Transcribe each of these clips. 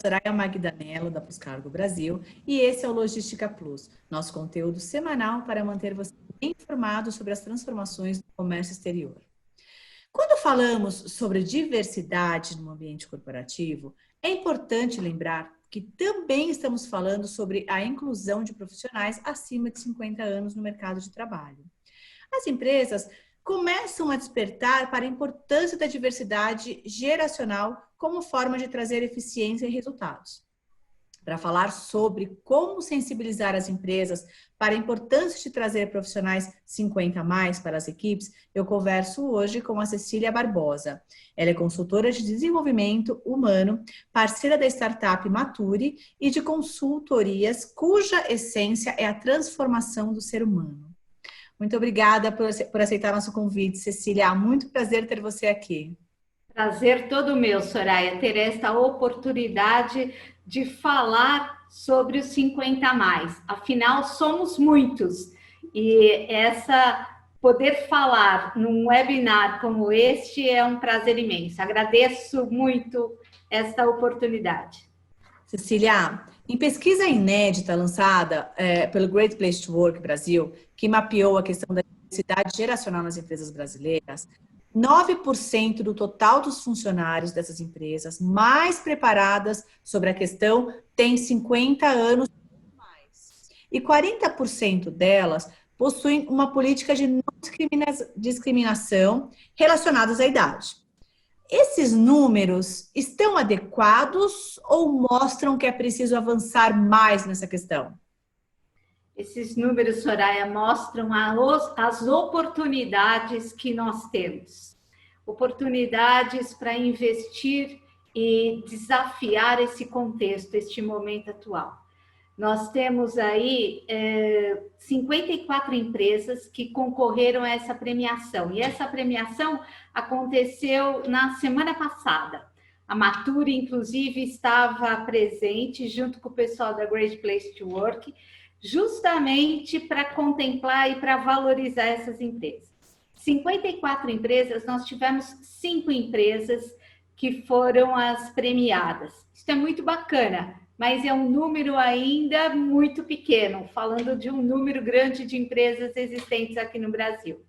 Soraya Magdanello, da Plus Cargo Brasil, e esse é o Logística Plus, nosso conteúdo semanal para manter você bem informado sobre as transformações do comércio exterior. Quando falamos sobre diversidade no ambiente corporativo, é importante lembrar que também estamos falando sobre a inclusão de profissionais acima de 50 anos no mercado de trabalho. As empresas começam a despertar para a importância da diversidade geracional como forma de trazer eficiência e resultados. Para falar sobre como sensibilizar as empresas para a importância de trazer profissionais 50 a mais para as equipes, eu converso hoje com a Cecília Barbosa. Ela é consultora de desenvolvimento humano, parceira da startup Mature e de consultorias cuja essência é a transformação do ser humano. Muito obrigada por aceitar nosso convite, Cecília. Muito prazer ter você aqui. Prazer todo meu, Soraya, ter esta oportunidade de falar sobre os 50 a mais. Afinal, somos muitos. E poder falar num webinar como este é um prazer imenso. Agradeço muito esta oportunidade. Cecília, em pesquisa inédita lançada pelo Great Place to Work Brasil, que mapeou a questão da diversidade geracional nas empresas brasileiras, 9% do total dos funcionários dessas empresas mais preparadas sobre a questão têm 50 anos ou mais. E 40% delas possuem uma política de não discriminação relacionadas à idade. Esses números estão adequados ou mostram que é preciso avançar mais nessa questão? Esses números, Soraya, mostram as oportunidades que nós temos. Oportunidades para investir e desafiar esse contexto, este momento atual. Nós temos aí 54 empresas que concorreram a essa premiação. E essa premiação aconteceu na semana passada. A Mature, inclusive, estava presente junto com o pessoal da Great Place to Work, justamente para contemplar e para valorizar essas empresas. 54 empresas, nós tivemos 5 empresas que foram as premiadas. Isso é muito bacana, mas é um número ainda muito pequeno, falando de um número grande de empresas existentes aqui no Brasil.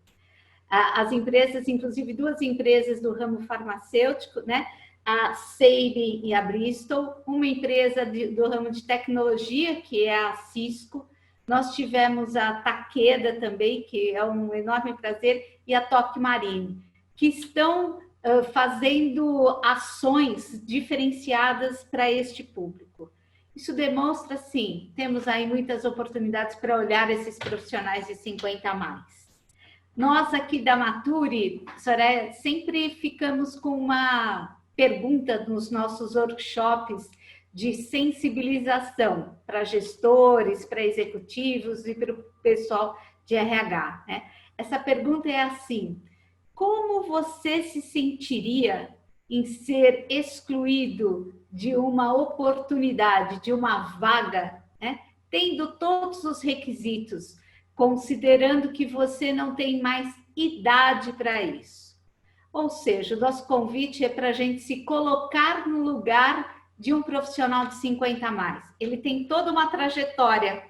As empresas, inclusive 2 empresas do ramo farmacêutico, né? A Seire e a Bristol, uma empresa do ramo de tecnologia, que é a Cisco. Nós tivemos a Takeda também, que é um enorme prazer, e a Tokyo Marine, que estão fazendo ações diferenciadas para este público. Isso demonstra, sim, temos aí muitas oportunidades para olhar esses profissionais de 50 a mais. Nós aqui da Mature, Soraya, sempre ficamos com uma pergunta nos nossos workshops de sensibilização para gestores, para executivos e para o pessoal de RH, né? Essa pergunta é assim: como você se sentiria em ser excluído de uma oportunidade, de uma vaga, né? Tendo todos os requisitos, considerando que você não tem mais idade para isso? Ou seja, o nosso convite é para a gente se colocar no lugar de um profissional de 50 a mais. Ele tem toda uma trajetória,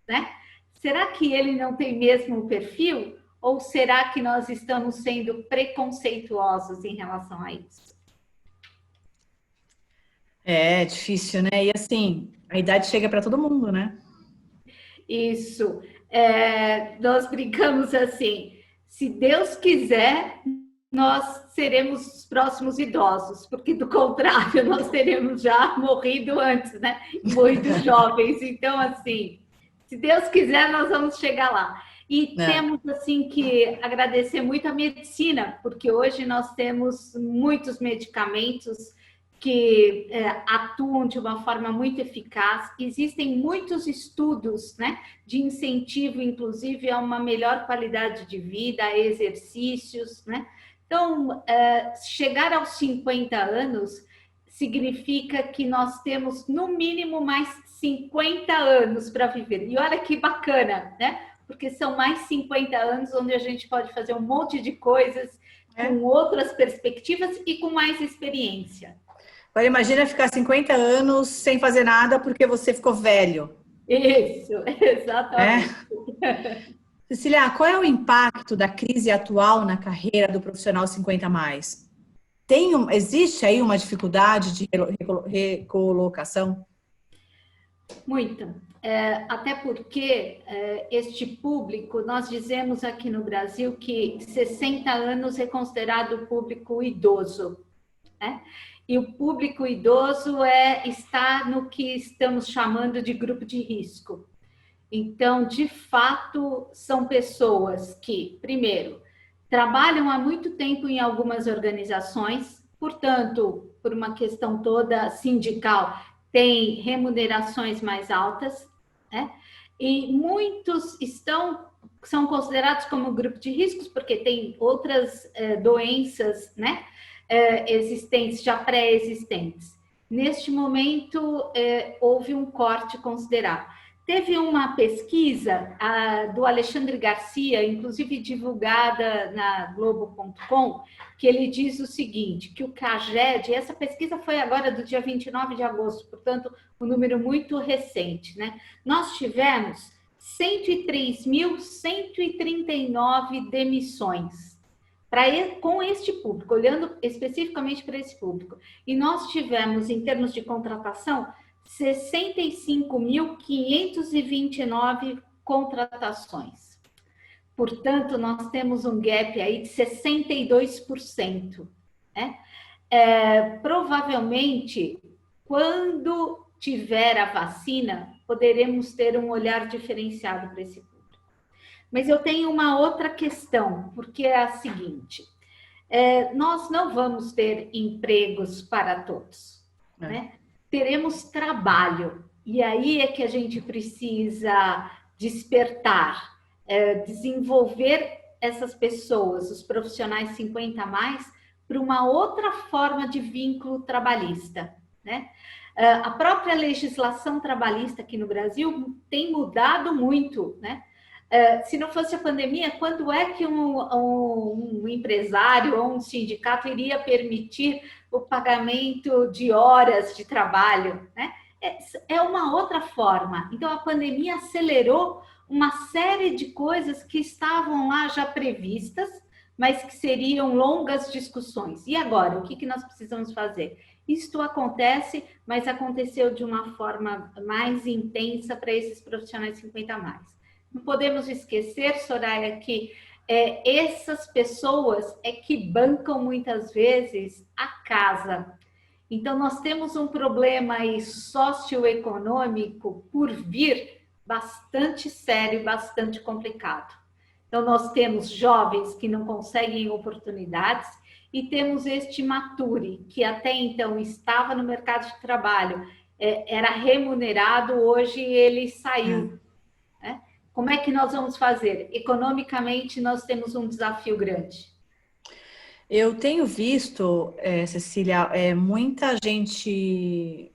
né? Será que ele não tem mesmo o perfil? Ou será que nós estamos sendo preconceituosos em relação a isso? É difícil, né? E assim, a idade chega para todo mundo, né? Isso. Nós brincamos assim: se Deus quiser, nós seremos os próximos idosos, porque do contrário, nós teremos já morrido antes, né? Morrido jovens. Então, assim, se Deus quiser, nós vamos chegar lá. E temos, assim, que agradecer muito a medicina, porque hoje nós temos muitos medicamentos que atuam de uma forma muito eficaz. Existem muitos estudos, né, de incentivo, inclusive, a uma melhor qualidade de vida, a exercícios, né? Então, chegar aos 50 anos significa que nós temos, no mínimo, mais 50 anos para viver. E olha que bacana, né? Porque são mais 50 anos onde a gente pode fazer um monte de coisas com outras perspectivas e com mais experiência. Agora imagina ficar 50 anos sem fazer nada porque você ficou velho, Isso, né? exatamente. Cecília, qual é o impacto da crise atual na carreira do profissional 50 a mais? Existe aí uma dificuldade de recolocação? Muito. Até porque este público, nós dizemos aqui no Brasil que 60 anos é considerado público idoso, né? E o público idoso está no que estamos chamando de grupo de risco. Então, de fato, são pessoas que, primeiro, trabalham há muito tempo em algumas organizações, portanto, por uma questão toda sindical, têm remunerações mais altas, né? E muitos são considerados como grupo de riscos, porque tem outras doenças, né? Existentes, já pré-existentes. Neste momento, houve um corte considerável. Teve uma pesquisa do Alexandre Garcia, inclusive divulgada na Globo.com, que ele diz o seguinte, que o CAGED, essa pesquisa foi agora do dia 29 de agosto, portanto, um número muito recente, né? Nós tivemos 103.139 demissões com este público, olhando especificamente para esse público. E nós tivemos, em termos de contratação, 65.529 contratações. Portanto, nós temos um gap aí de 62%. Né? Provavelmente, quando tiver a vacina, poderemos ter um olhar diferenciado para esse público. Mas eu tenho uma outra questão, porque é a seguinte: nós não vamos ter empregos para todos, né? Teremos trabalho, e aí é que a gente precisa despertar, desenvolver essas pessoas, os profissionais 50 a mais, para uma outra forma de vínculo trabalhista, né? A própria legislação trabalhista aqui no Brasil tem mudado muito, né? Se não fosse a pandemia, quando é que um empresário ou um sindicato iria permitir o pagamento de horas de trabalho, né? É uma outra forma. Então, a pandemia acelerou uma série de coisas que estavam lá já previstas, mas que seriam longas discussões. E agora, o que nós precisamos fazer? Isto acontece, mas aconteceu de uma forma mais intensa para esses profissionais 50 a mais. Não podemos esquecer, Soraya, que essas pessoas que bancam muitas vezes a casa. Então, nós temos um problema aí socioeconômico por vir bastante sério, bastante complicado. Então, nós temos jovens que não conseguem oportunidades e temos este Maturi, que até então estava no mercado de trabalho, era remunerado, hoje ele saiu. Né? Como é que nós vamos fazer? Economicamente, nós temos um desafio grande. Eu tenho visto, Cecília, muita gente,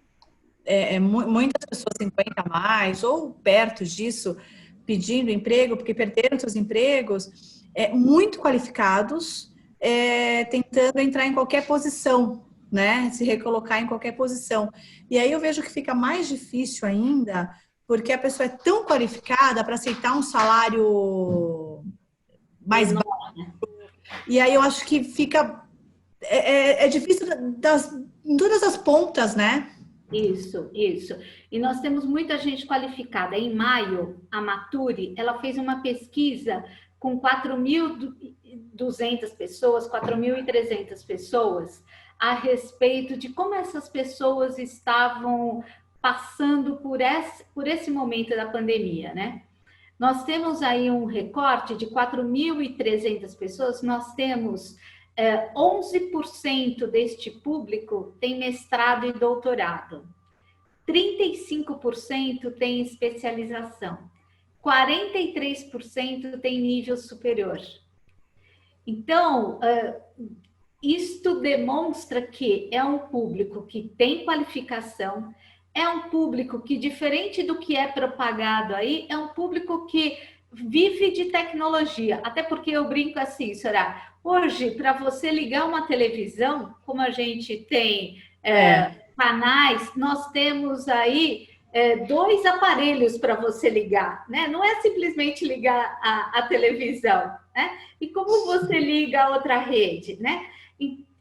muitas pessoas 50 a mais ou perto disso, pedindo emprego porque perderam seus empregos, muito qualificados, tentando entrar em qualquer posição, né? Se recolocar em qualquer posição. E aí eu vejo que fica mais difícil ainda, porque a pessoa é tão qualificada para aceitar um salário mais baixo. E aí eu acho que fica... É difícil em todas as pontas, né? Isso. E nós temos muita gente qualificada. Em maio, a Maturi, ela fez uma pesquisa com 4.200 pessoas, 4.300 pessoas, a respeito de como essas pessoas estavam passando por esse momento da pandemia, né? Nós temos aí um recorte de 4.300 pessoas, nós temos 11% deste público tem mestrado e doutorado, 35% tem especialização, 43% tem nível superior. Então, isto demonstra que é um público que tem qualificação, é um público que, diferente do que é propagado aí, é um público que vive de tecnologia. Até porque eu brinco assim, Soraya, hoje, para você ligar uma televisão, como a gente tem canais, nós temos aí 2 aparelhos para você ligar, né? Não é simplesmente ligar a televisão, né? E como você liga a outra rede, né?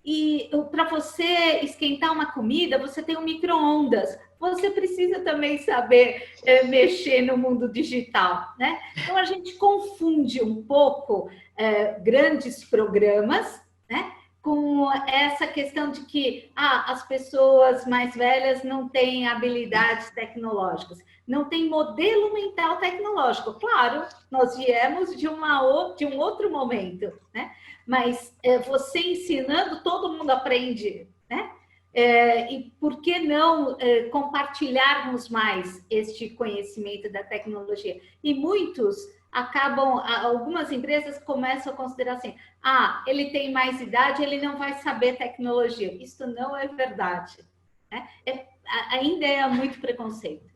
E para você esquentar uma comida, você tem um micro-ondas. Você precisa também saber mexer no mundo digital, né? Então a gente confunde um pouco grandes programas, né? Com essa questão de que as pessoas mais velhas não têm habilidades tecnológicas, não tem modelo mental tecnológico. Claro, nós viemos de um outro momento, né? Mas você ensinando, todo mundo aprende, né? E por que não compartilharmos mais este conhecimento da tecnologia? E muitos acabam, algumas empresas começam a considerar assim, ele tem mais idade, ele não vai saber tecnologia. Isso não é verdade, né? Ainda é muito preconceito.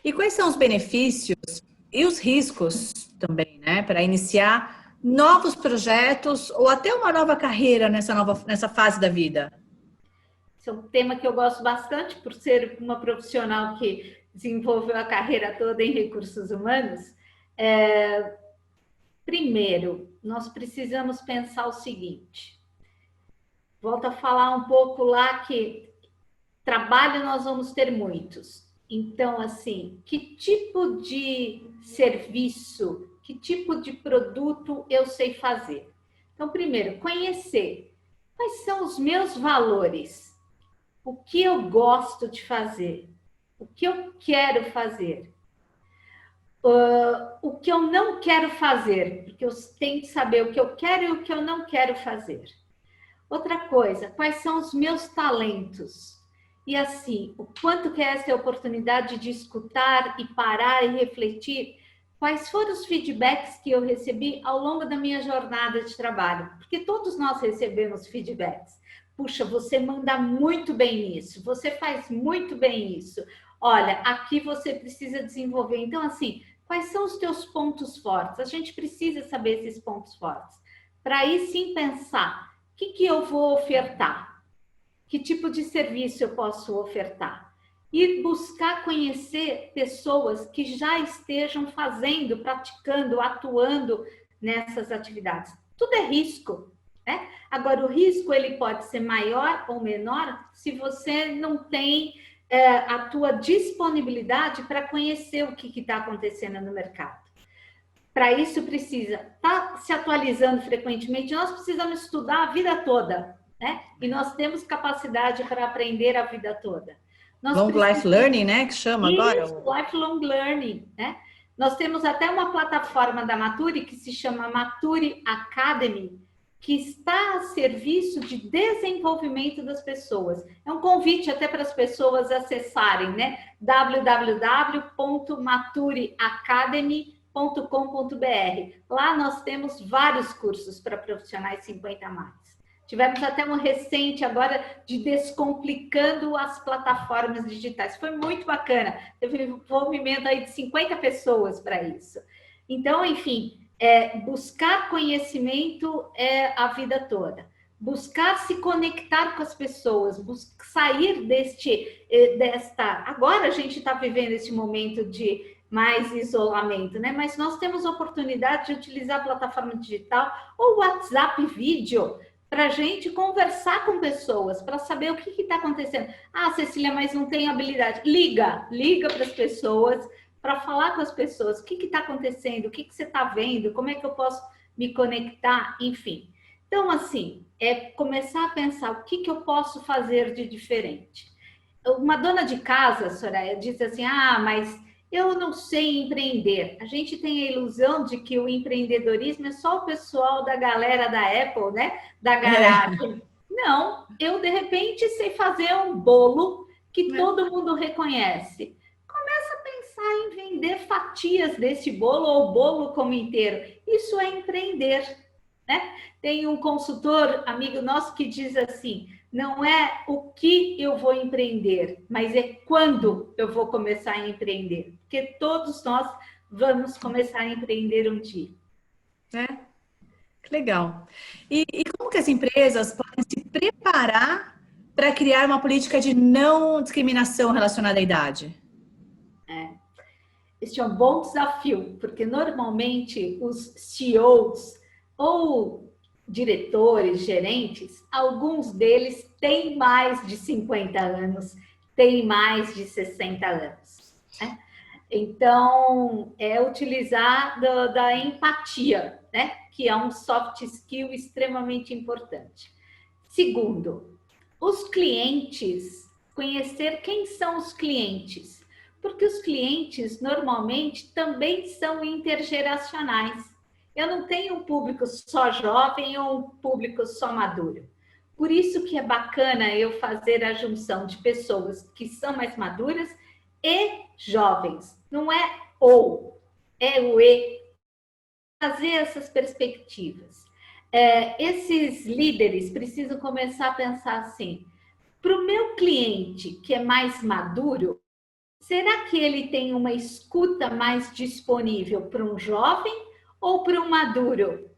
E quais são os benefícios e os riscos também, né, para iniciar novos projetos ou até uma nova carreira nessa fase da vida? Esse é um tema que eu gosto bastante, por ser uma profissional que desenvolveu a carreira toda em recursos humanos. Primeiro, nós precisamos pensar o seguinte, volto a falar um pouco lá que trabalho nós vamos ter muitos. Então, assim, que tipo de serviço, que tipo de produto eu sei fazer? Então, primeiro, conhecer quais são os meus valores, o que eu gosto de fazer, o que eu quero fazer, o que eu não quero fazer, porque eu tenho que saber o que eu quero e o que eu não quero fazer. Outra coisa, quais são os meus talentos? E assim, o quanto que é essa oportunidade de escutar e parar e refletir quais foram os feedbacks que eu recebi ao longo da minha jornada de trabalho. Porque todos nós recebemos feedbacks. Puxa, você manda muito bem nisso, você faz muito bem isso. Olha, aqui você precisa desenvolver. Então, assim, quais são os teus pontos fortes? A gente precisa saber esses pontos fortes. Para aí sim pensar, o que eu vou ofertar? Que tipo de serviço eu posso ofertar? E buscar conhecer pessoas que já estejam fazendo, praticando, atuando nessas atividades. Tudo é risco, né? Agora, o risco ele pode ser maior ou menor se você não tem a tua disponibilidade para conhecer o que está acontecendo no mercado. Para isso precisa estar se atualizando frequentemente. Nós precisamos estudar a vida toda, né? E nós temos capacidade para aprender a vida toda. Long Life Learning, né? Que chama agora? Isso, Lifelong Learning, né? Nós temos até uma plataforma da Maturi que se chama Maturi Academy, que está a serviço de desenvolvimento das pessoas. É um convite até para as pessoas acessarem, né? www.maturiacademy.com.br. Lá nós temos vários cursos para profissionais 50 a mais. Tivemos até um recente agora de descomplicando as plataformas digitais. Foi muito bacana. Teve um envolvimento aí de 50 pessoas para isso. Então, enfim, buscar conhecimento a vida toda. Buscar se conectar com as pessoas, sair desta... Agora a gente está vivendo esse momento de mais isolamento, né? Mas nós temos a oportunidade de utilizar a plataforma digital ou WhatsApp vídeo para a gente conversar com pessoas, para saber o que está acontecendo. Cecília, mas não tem habilidade. Liga para as pessoas, para falar com as pessoas. O que está acontecendo? O que você está vendo? Como é que eu posso me conectar? Enfim. Então, assim, é começar a pensar o que eu posso fazer de diferente. Uma dona de casa, Soraya, disse assim, mas eu não sei empreender. A gente tem a ilusão de que o empreendedorismo é só o pessoal da galera da Apple, né? Da garagem. Não, eu de repente sei fazer um bolo que todo mundo reconhece. Começa a pensar em vender fatias desse bolo ou o bolo como inteiro. Isso é empreender, né? Tem um consultor, amigo nosso, que diz assim, não é o que eu vou empreender, mas é quando eu vou começar a empreender. Porque todos nós vamos começar a empreender um dia. Que legal. E como que as empresas podem se preparar para criar uma política de não discriminação relacionada à idade? Este é um bom desafio, porque normalmente os CEOs ou diretores, gerentes, alguns deles têm mais de 50 anos, têm mais de 60 anos. Né? Então, é utilizar da empatia, né? Que é um soft skill extremamente importante. Segundo, os clientes, conhecer quem são os clientes, porque os clientes normalmente também são intergeracionais. Eu não tenho um público só jovem ou um público só maduro. Por isso que é bacana eu fazer a junção de pessoas que são mais maduras e jovens. Não é ou, é o e. Fazer essas perspectivas. Esses líderes precisam começar a pensar assim, para o meu cliente que é mais maduro, será que ele tem uma escuta mais disponível para um jovem ou para um maduro?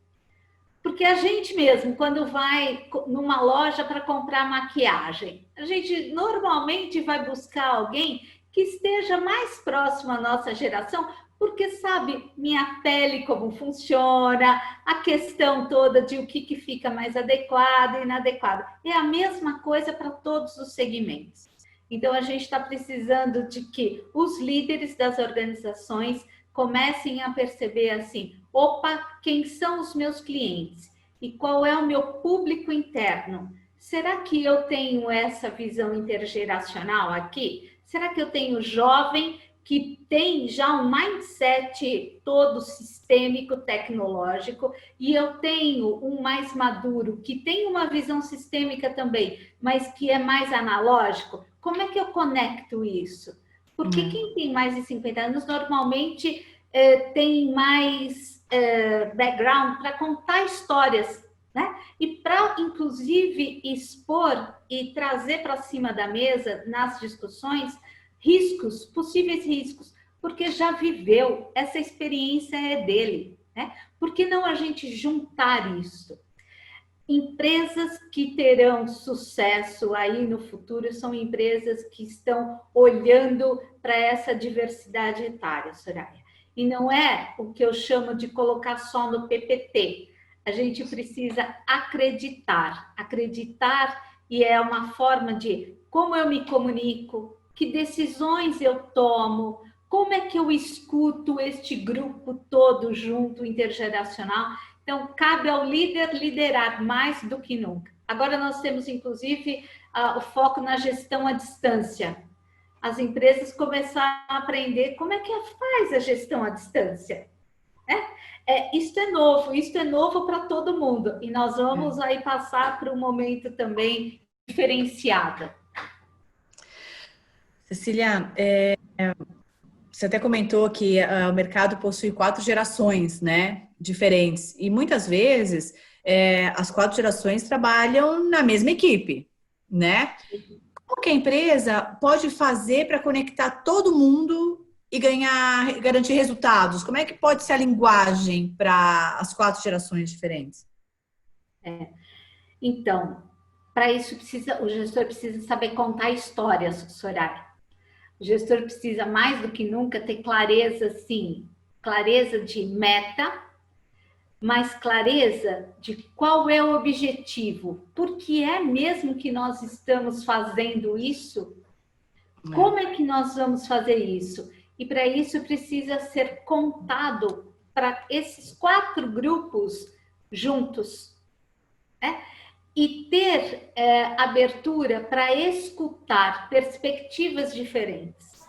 Porque a gente mesmo, quando vai numa loja para comprar maquiagem, a gente normalmente vai buscar alguém que esteja mais próximo à nossa geração, porque sabe minha pele como funciona, a questão toda de o que fica mais adequado e inadequado. É a mesma coisa para todos os segmentos. Então, a gente está precisando de que os líderes das organizações comecem a perceber assim, opa, quem são os meus clientes? E qual é o meu público interno? Será que eu tenho essa visão intergeracional aqui? Será que eu tenho jovem que tem já um mindset todo sistêmico, tecnológico, e eu tenho um mais maduro, que tem uma visão sistêmica também, mas que é mais analógico? Como é que eu conecto isso? Porque quem tem mais de 50 anos, normalmente tem mais background para contar histórias, né? E para, inclusive, expor e trazer para cima da mesa, nas discussões, riscos, possíveis riscos, porque já viveu, essa experiência é dele, né? Por que não a gente juntar isso? Empresas que terão sucesso aí no futuro são empresas que estão olhando para essa diversidade etária, Soraya. E não é o que eu chamo de colocar só no PPT. A gente precisa acreditar. Acreditar, e é uma forma de como eu me comunico, que decisões eu tomo, como é que eu escuto este grupo todo junto, intergeracional. Então, cabe ao líder liderar mais do que nunca. Agora nós temos, inclusive, o foco na gestão à distância. As empresas começaram a aprender como é que faz a gestão à distância. Isso é novo para todo mundo. E nós vamos aí passar para um momento também diferenciado. Cecília, você até comentou que o mercado possui 4 gerações, né, diferentes. E muitas vezes as 4 gerações trabalham na mesma equipe, né? Como que a empresa pode fazer para conectar todo mundo e garantir resultados? Como é que pode ser a linguagem para as 4 gerações diferentes? Então, para isso o gestor precisa saber contar histórias, Soraya. O gestor precisa mais do que nunca ter clareza, sim, clareza de meta, mas clareza de qual é o objetivo. Por que é mesmo que nós estamos fazendo isso? Como é que nós vamos fazer isso? E para isso precisa ser contado para esses 4 grupos juntos, né? E ter abertura para escutar perspectivas diferentes.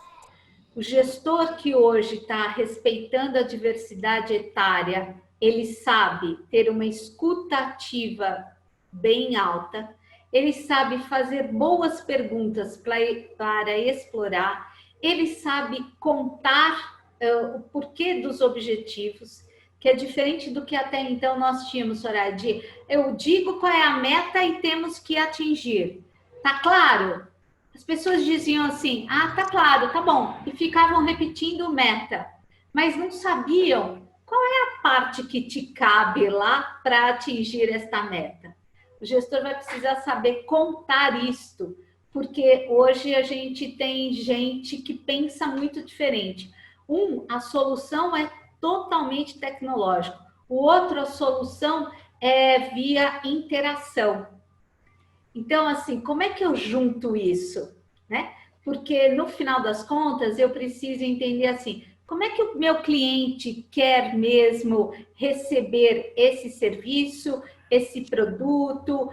O gestor que hoje está respeitando a diversidade etária, ele sabe ter uma escuta ativa bem alta, ele sabe fazer boas perguntas para explorar, ele sabe contar o porquê dos objetivos, que é diferente do que até então nós tínhamos, Soraya, de eu digo qual é a meta e temos que atingir. Tá claro? As pessoas diziam assim, tá claro, tá bom, e ficavam repetindo meta, mas não sabiam qual é a parte que te cabe lá para atingir esta meta. O O gestor vai precisar saber contar isto, porque hoje a gente tem gente que pensa muito diferente. A solução é totalmente tecnológica. O outro, a solução é via interação. Então, assim, como é que eu junto isso, né? Porque no final das contas eu preciso entender assim, como é que o meu cliente quer mesmo receber esse serviço, esse produto,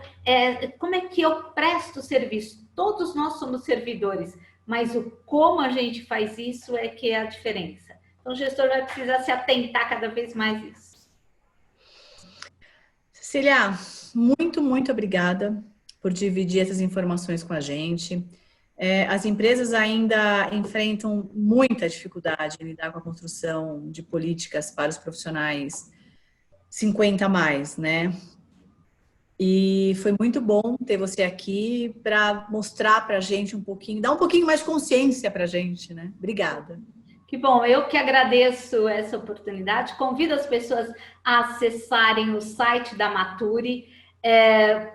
como é que eu presto serviço? Todos nós somos servidores, mas o como a gente faz isso é que é a diferença. Então, o gestor vai precisar se atentar cada vez mais a isso. Cecília, muito obrigada por dividir essas informações com a gente. As empresas ainda enfrentam muita dificuldade em lidar com a construção de políticas para os profissionais 50 a mais, né? E foi muito bom ter você aqui para mostrar para a gente um pouquinho, dar um pouquinho mais de consciência para a gente, né? Obrigada. Que bom, eu que agradeço essa oportunidade. Convido as pessoas a acessarem o site da Maturi,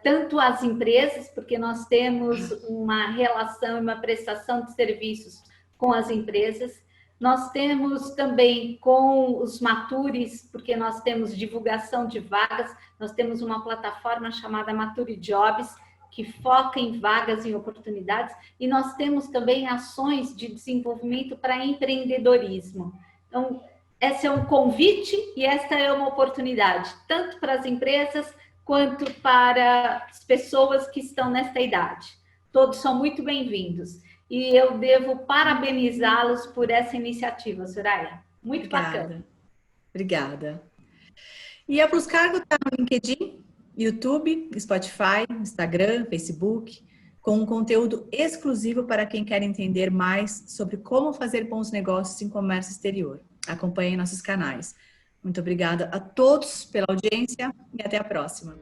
tanto as empresas, porque nós temos uma relação e uma prestação de serviços com as empresas. Nós temos também com os Maturis, porque nós temos divulgação de vagas, nós temos uma plataforma chamada Maturi Jobs, que foca em vagas e oportunidades, e nós temos também ações de desenvolvimento para empreendedorismo. Então, esse é um convite e esta é uma oportunidade, tanto para as empresas quanto para as pessoas que estão nesta idade. Todos são muito bem-vindos. E eu devo parabenizá-los por essa iniciativa, Soraya. Muito bacana. Obrigada. E a Plus Cargo está no LinkedIn, YouTube, Spotify, Instagram, Facebook, com um conteúdo exclusivo para quem quer entender mais sobre como fazer bons negócios em comércio exterior. Acompanhe nossos canais. Muito obrigada a todos pela audiência e até a próxima.